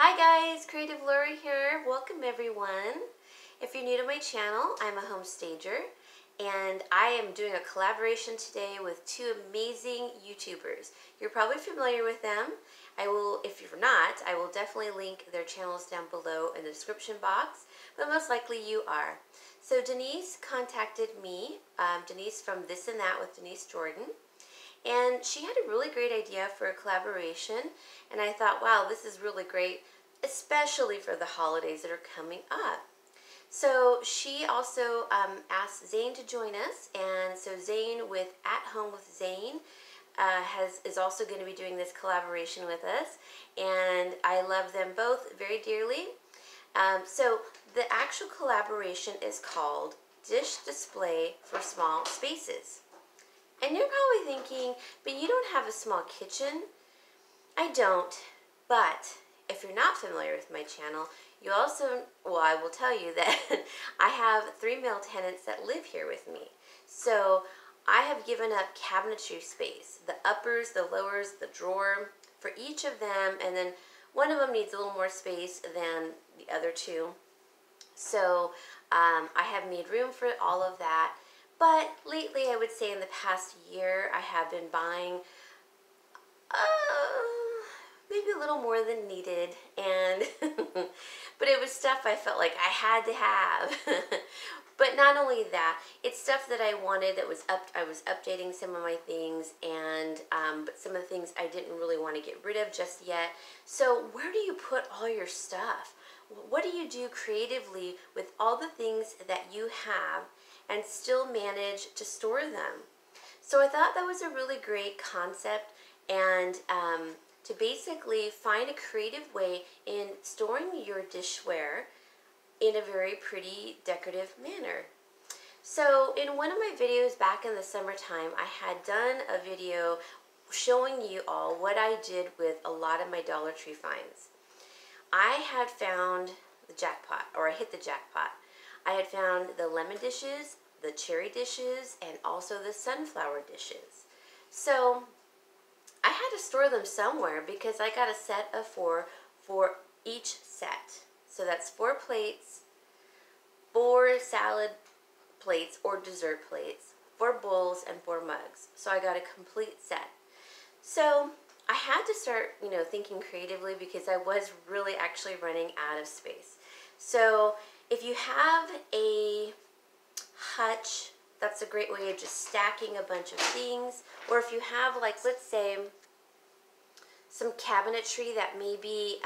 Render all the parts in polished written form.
Hi guys, Creative Lori here. Welcome everyone. If you're new to my channel, I'm a home stager and I am doing a collaboration today with two amazing YouTubers. You're probably familiar with them. If you're not, I will definitely link their channels down below in the description box, but most likely you are. So Denise contacted me, Denise from This and That with Denise Jordan. And she had a really great idea for a collaboration, and I thought, wow, this is really great, especially for the holidays that are coming up. So she also asked Zane to join us, and so Zane with AtHomeWithZane is also going to be doing this collaboration with us, and I love them both very dearly. So the actual collaboration is called Dish Display for Small Spaces. And you're probably thinking, but you don't have a small kitchen. I don't, but if you're not familiar with my channel, you also, well, I will tell you that I have 3 male tenants that live here with me. So I have given up cabinetry space, the uppers, the lowers, the drawer, for each of them, and then one of them needs a little more space than the other two. So I have made room for all of that. But lately, I would say in the past year, I have been buying maybe a little more than needed, and but it was stuff I felt like I had to have. But not only that, it's stuff that I wanted. That was I was updating some of my things, and but some of the things I didn't really want to get rid of just yet. So where do you put all your stuff? What do you do creatively with all the things that you have and still manage to store them? So I thought that was a really great concept, and to basically find a creative way in storing your dishware in a very pretty decorative manner. So in one of my videos back in the summertime, I had done a video showing you all what I did with a lot of my Dollar Tree finds. I had found the jackpot, or I hit the jackpot. I had found the lemon dishes, the cherry dishes, and also the sunflower dishes. So I had to store them somewhere because I got a set of 4 for each set. So that's 4 plates, 4 salad plates or dessert plates, 4 bowls, and 4 mugs. So I got a complete set. So I had to start, thinking creatively because I was really actually running out of space. So if you have a hutch, that's a great way of just stacking a bunch of things. Or if you have, like, let's say, some cabinetry that maybe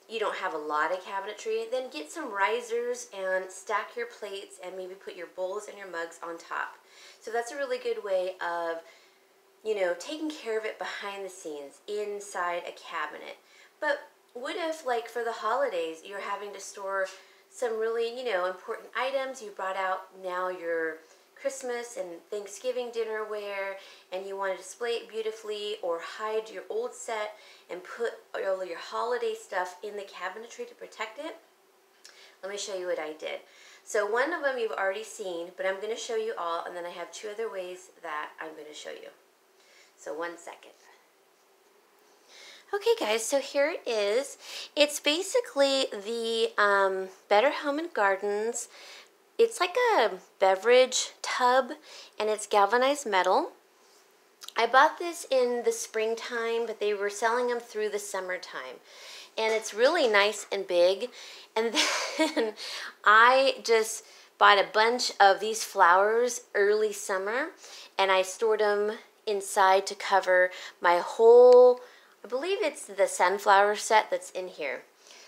you don't have a lot of cabinetry, then get some risers and stack your plates and maybe put your bowls and your mugs on top. So that's a really good way of taking care of it behind the scenes inside a cabinet. But what if, like, for the holidays, you're having to store some really, important items? You brought out now your Christmas and Thanksgiving dinnerware, and you want to display it beautifully, or hide your old set and put all your holiday stuff in the cabinetry to protect it. Let me show you what I did. So one of them you've already seen, but I'm going to show you all, and then I have 2 other ways that I'm going to show you. So 1 second. Okay guys, so here it is. It's basically the Better Home and Gardens. It's like a beverage tub, and it's galvanized metal. I bought this in the springtime, but they were selling them through the summertime. And it's really nice and big. And then I just bought a bunch of these flowers early summer, and I stored them inside to cover my whole, I believe it's the sunflower set that's in here.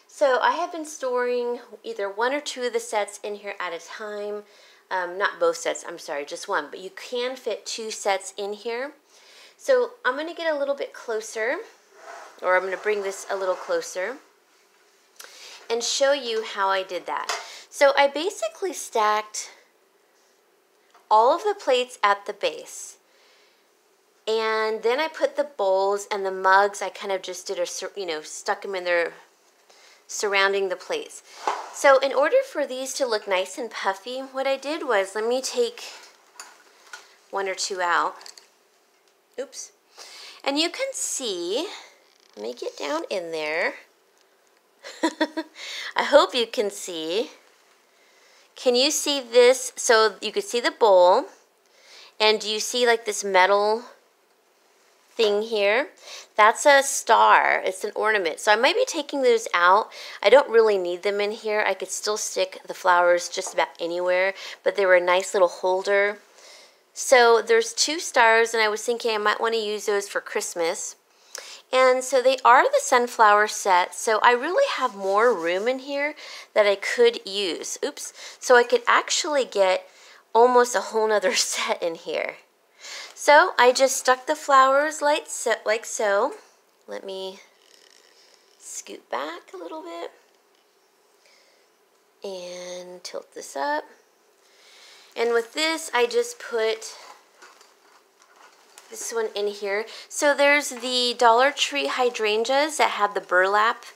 So I have been storing either 1 or 2 of the sets in here at a time. Not both sets, I'm sorry, just one. But you can fit 2 sets in here. So I'm going to get a little bit closer, or I'm going to bring this a little closer and show you how I did that. So I basically stacked all of the plates at the base. And then I put the bowls and the mugs, I kind of just did stuck them in there surrounding the plates. So in order for these to look nice and puffy, what I did was, let me take 1 or 2 out. Oops. And you can see Let me get down in there. I hope you can see. Can you see this? So you could see the bowl. And do you see like this metal thing here? That's a star. It's an ornament. So I might be taking those out. I don't really need them in here. I could still stick the flowers just about anywhere, but they were a nice little holder. So there's 2 stars, and I was thinking I might want to use those for Christmas. And so they are the sunflower set, so I really have more room in here that I could use. Oops. So I could actually get almost a whole nother set in here. So I just stuck the flowers like so. Let me scoot back a little bit and tilt this up. And with this, I just put this one in here. So there's the Dollar Tree hydrangeas that had the burlap,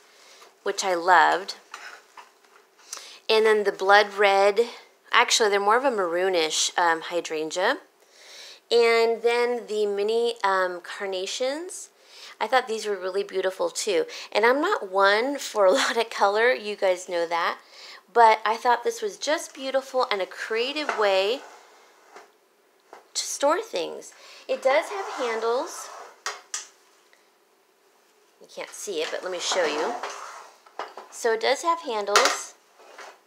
which I loved. And then the blood red, actually they're more of a maroonish hydrangea. And then the mini carnations. I thought these were really beautiful too. And I'm not one for a lot of color, you guys know that. But I thought this was just beautiful and a creative way to store things. It does have handles. You can't see it, but let me show you. So it does have handles.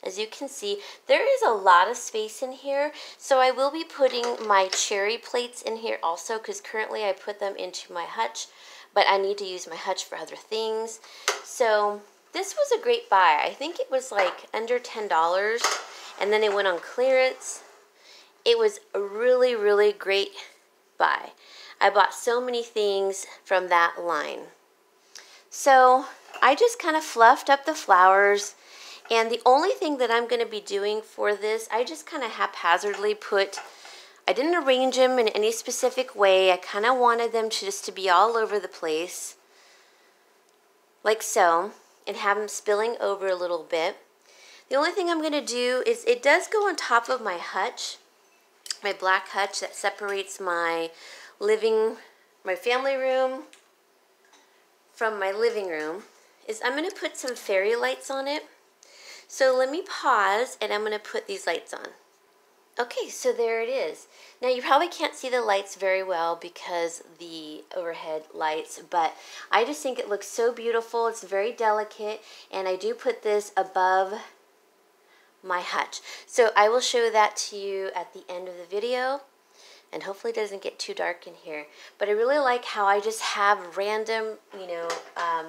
As you can see, there is a lot of space in here. So I will be putting my cherry plates in here also, because currently I put them into my hutch, but I need to use my hutch for other things. So this was a great buy. I think it was like under $10, and then it went on clearance. It was a really, really great buy. I bought so many things from that line. So I just kind of fluffed up the flowers, and the only thing that I'm going to be doing for this, I just kind of haphazardly put, I didn't arrange them in any specific way. I kind of wanted them to be all over the place, like so, and have them spilling over a little bit. The only thing I'm going to do is, it does go on top of my hutch, my black hutch that separates my family room from my living room, is I'm going to put some fairy lights on it. So let me pause, and I'm going to put these lights on. Okay, so there it is. Now you probably can't see the lights very well because the overhead lights, but I just think it looks so beautiful. It's very delicate, and I do put this above my hutch. So I will show that to you at the end of the video, and hopefully it doesn't get too dark in here. But I really like how I just have random,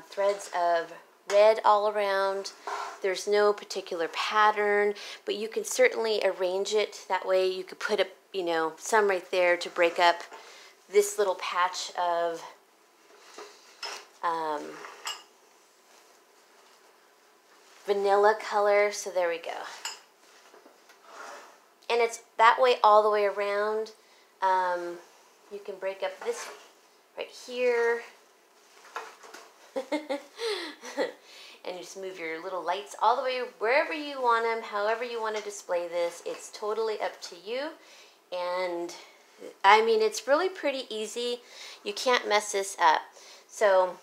threads of red all around. There's no particular pattern, but you can certainly arrange it. That way you could put some right there to break up this little patch of vanilla color. So there we go. And it's that way all the way around. You can break up this right here. And you just move your little lights all the way wherever you want them, however you want to display this. It's totally up to you. And I mean, it's really pretty easy. You can't mess this up. So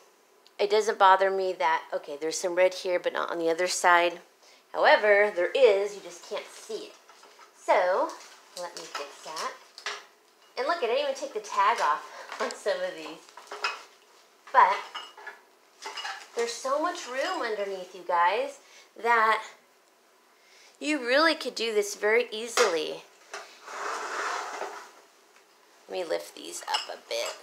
it doesn't bother me that, okay, there's some red here, but not on the other side. However, there is, you just can't see it. So let me fix that. And look, I didn't even take the tag off on some of these. But there's so much room underneath, you guys, that you really could do this very easily. Let me lift these up a bit.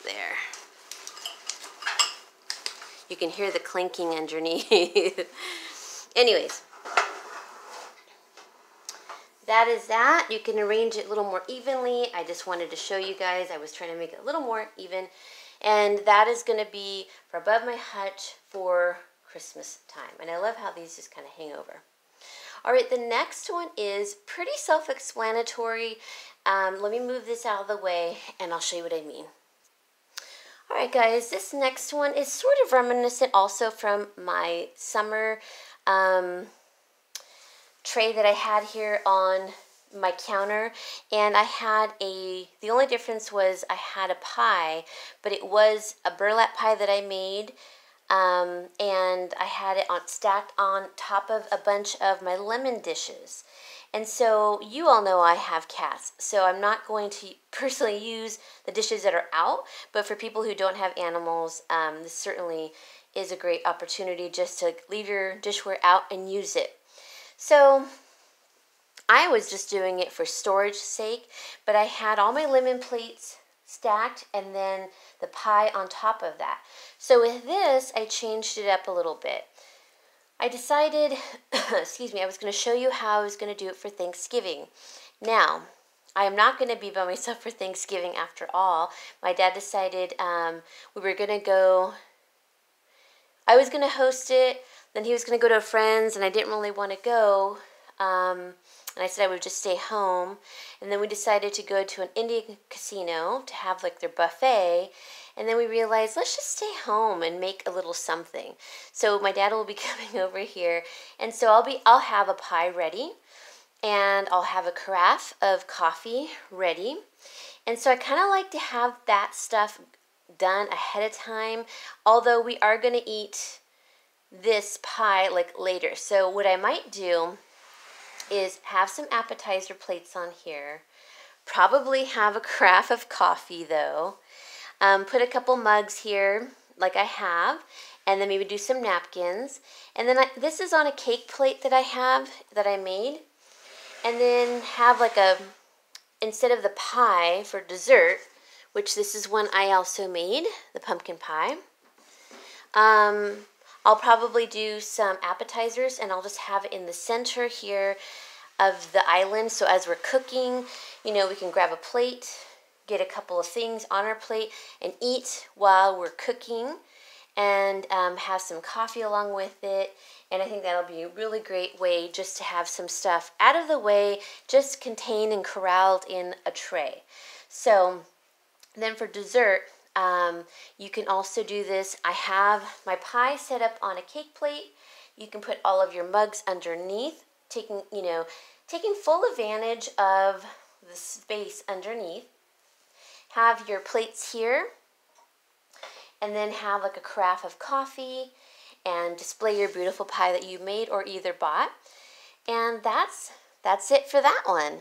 There. You can hear the clinking underneath. Anyways, that is that. You can arrange it a little more evenly. I just wanted to show you guys. I was trying to make it a little more even. And that is going to be for above my hutch for Christmas time. And I love how these just kind of hang over. All right, the next one is pretty self-explanatory. Let me move this out of the way, and I'll show you what I mean. All right, guys, this next one is sort of reminiscent also from my summer tray that I had here on my counter, and I had the only difference was I had a pie, but it was a burlap pie that I made, and I had it stacked on top of a bunch of my lemon dishes. And so you all know I have cats, so I'm not going to personally use the dishes that are out, but for people who don't have animals, this certainly is a great opportunity just to leave your dishware out and use it. So I was just doing it for storage sake, but I had all my lemon plates stacked and then the pie on top of that. So with this, I changed it up a little bit. I decided, excuse me, I was going to show you how I was going to do it for Thanksgiving. Now, I am not going to be by myself for Thanksgiving after all. My dad decided we were going to go, I was going to host it, then he was going to go to friends, and I didn't really want to go. And I said I would just stay home. And then we decided to go to an Indian casino to have like their buffet. And then we realized, let's just stay home and make a little something. So my dad will be coming over here. And so I'll have a pie ready. And I'll have a carafe of coffee ready. And so I kind of like to have that stuff done ahead of time. Although we are going to eat this pie like later. So what I might do is have some appetizer plates on here. Probably have a carafe of coffee though. Put a couple mugs here like I have, and then maybe do some napkins. And then this is on a cake plate that I made. And then have like instead of the pie for dessert, which this is one I also made, the pumpkin pie. I'll probably do some appetizers, and I'll just have it in the center here of the island. So as we're cooking, you know, we can grab a plate, get a couple of things on our plate, and eat while we're cooking, and have some coffee along with it. And I think that'll be a really great way just to have some stuff out of the way, just contained and corralled in a tray. So then for dessert, you can also do this. I have my pie set up on a cake plate. You can put all of your mugs underneath, taking full advantage of the space underneath. Have your plates here, and then have like a carafe of coffee and display your beautiful pie that you made or either bought. And that's it for that one.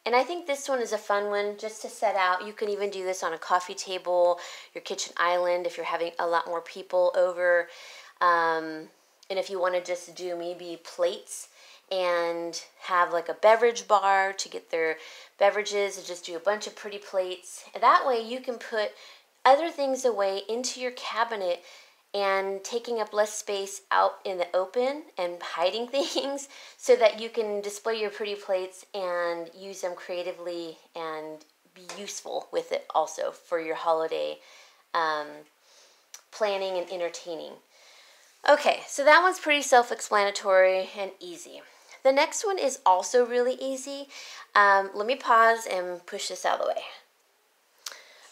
And I think this one is a fun one just to set out. You can even do this on a coffee table, your kitchen island if you're having a lot more people over. And if you want to just do maybe plates and have like a beverage bar to get their beverages, and just do a bunch of pretty plates. And that way you can put other things away into your cabinet and taking up less space out in the open and hiding things, so that you can display your pretty plates and use them creatively and be useful with it also for your holiday planning and entertaining. Okay, so that one's pretty self-explanatory and easy. The next one is also really easy. Let me pause and push this out of the way.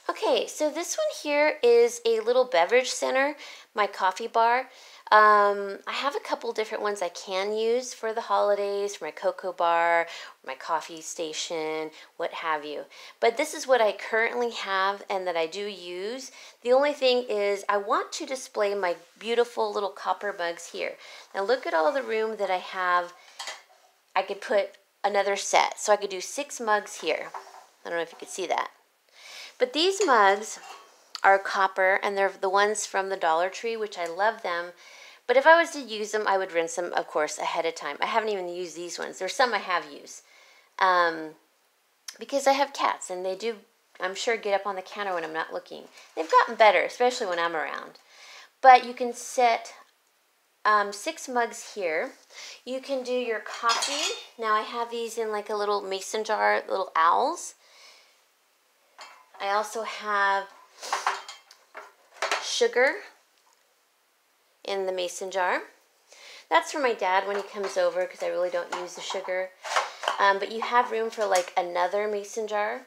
Okay, so this one here is a little beverage center, my coffee bar. I have a couple different ones I can use for the holidays, for my cocoa bar, my coffee station, what have you. But this is what I currently have and that I do use. The only thing is I want to display my beautiful little copper mugs here. Now look at all the room that I have. I could put another set, so I could do 6 mugs here. I don't know if you could see that. But these mugs are copper, and they're the ones from the Dollar Tree, which I love them. But if I was to use them, I would rinse them, of course, ahead of time. I haven't even used these ones. There's some I have used. Because I have cats, and they do, I'm sure, get up on the counter when I'm not looking. They've gotten better, especially when I'm around. But you can set 6 mugs here. You can do your coffee. Now I have these in like a little mason jar, little owls. I also have sugar in the mason jar. That's for my dad when he comes over, because I really don't use the sugar. But you have room for like another mason jar.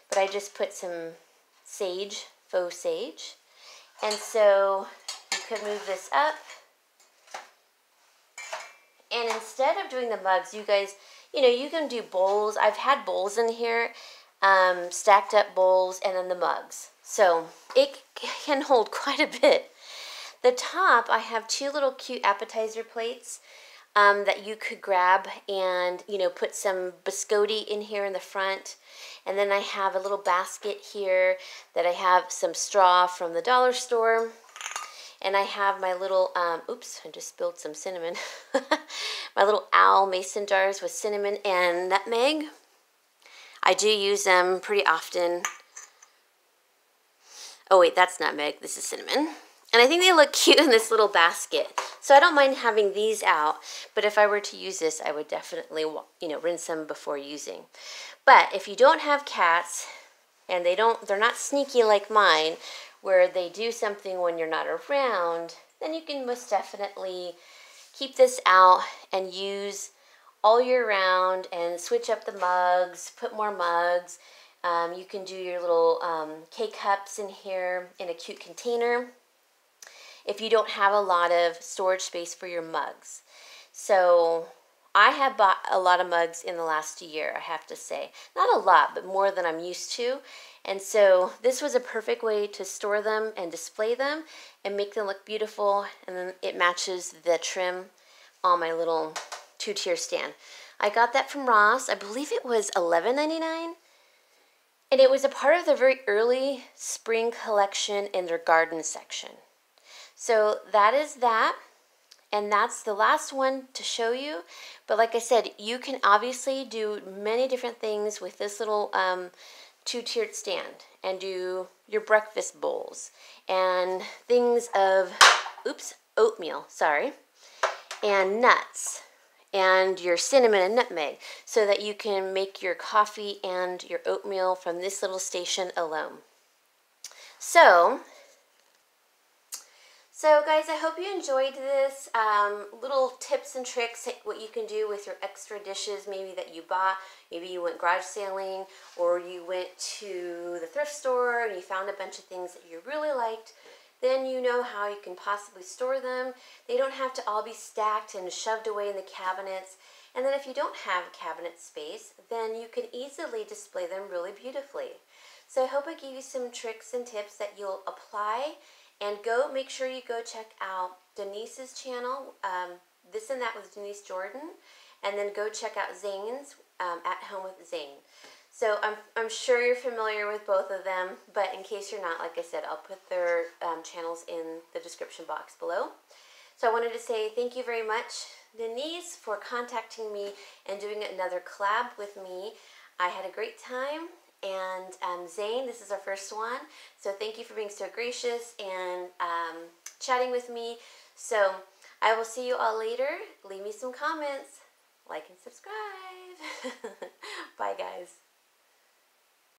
But I just put some sage, faux sage. And so you could move this up. And instead of doing the mugs, you guys, you know, you can do bowls. I've had bowls in here, stacked up bowls, and then the mugs. So it can hold quite a bit. The top, I have two little cute appetizer plates that you could grab and, you know, put some biscotti in here in the front. And then I have a little basket here that I have some straw from the dollar store. And I have my little, oops, I just spilled some cinnamon. My little owl mason jars with cinnamon and nutmeg. I do use them pretty often. Oh wait, that's nutmeg, this is cinnamon. And I think they look cute in this little basket. So I don't mind having these out, but if I were to use this, I would definitely, you know, rinse them before using. But if you don't have cats, and they're not sneaky like mine, where they do something when you're not around, then you can most definitely keep this out and use all year round and switch up the mugs, put more mugs. You can do your little K-cups in here in a cute container if you don't have a lot of storage space for your mugs. So I have bought a lot of mugs in the last year, I have to say. Not a lot, but more than I'm used to. And so this was a perfect way to store them and display them and make them look beautiful. And then it matches the trim on my little two-tier stand. I got that from Ross. I believe it was $11.99. And it was a part of the very early spring collection in their garden section. So that is that. And that's the last one to show you. But like I said, you can obviously do many different things with this little two-tiered stand and do your breakfast bowls and things of, oatmeal, and nuts and your cinnamon and nutmeg so that you can make your coffee and your oatmeal from this little station alone. So guys, I hope you enjoyed this little tips and tricks, what you can do with your extra dishes maybe that you bought. Maybe you went garage sailing or you went to the thrift store and you found a bunch of things that you really liked. Then you know how you can possibly store them. They don't have to all be stacked and shoved away in the cabinets. And then if you don't have cabinet space, then you can easily display them really beautifully. So I hope I gave you some tricks and tips that you'll apply. And make sure you go check out Denise's channel, This and That with Denise Jordan, and then go check out Zane's, At Home with Zane. So I'm sure you're familiar with both of them, but in case you're not, like I said, I'll put their channels in the description box below. So I wanted to say thank you very much, Denise, for contacting me and doing another collab with me. I had a great time. And Zane, this is our first one, so thank you for being so gracious and chatting with me. So I will see you all later. Leave me some comments, like and subscribe. Bye guys.